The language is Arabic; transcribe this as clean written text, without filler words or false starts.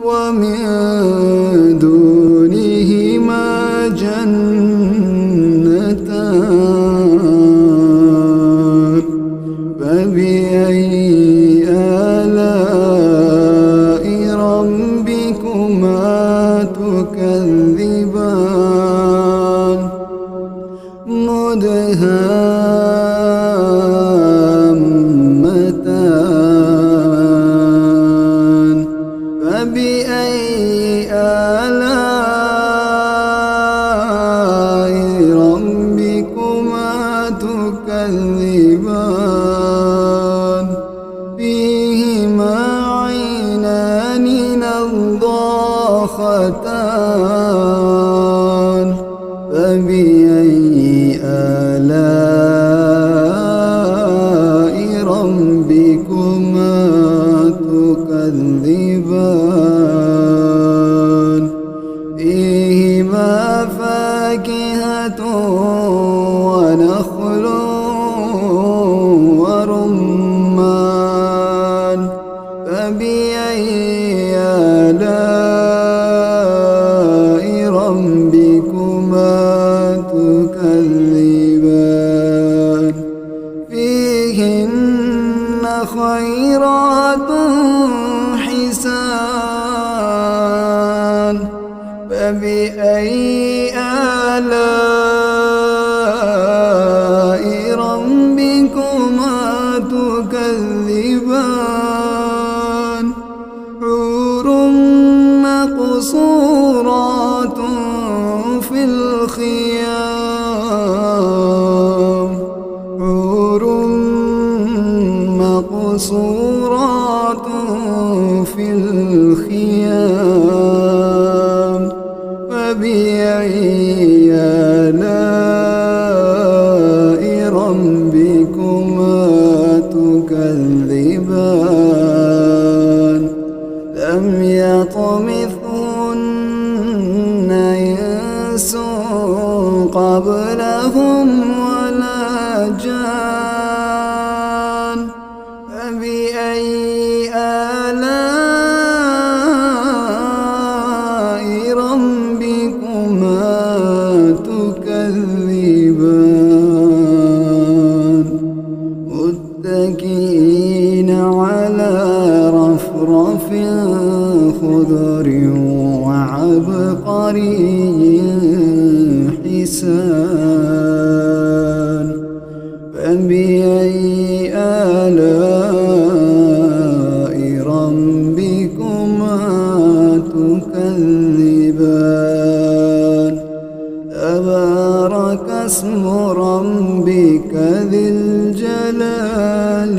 ومن دونهما جنتان فبأي آلاء ربكما تكذبان مدهامتان فبأي آلاء ربكما تكذبان فيهما عينان نضاختان فبأي آلاء ربكما تكذبان فيهما فاكهة ونخل ورمان فبأي آلاء ربكما تكذبان فيهن خيرات حسان فبأي آلاء ربكما تكذبان حور مقصورات في الخيام حور مقصورات في الخيام فبأي آلاء ربكما تكذبان لم يطمثهن إنس قبلهم ولا جان فبأي آلاء ربكما تكذبان متكئين على رفرف خضر وعبقري حسان فبأي آلاء ربكما تكذبان تبارك اسم ربك ذي الجلال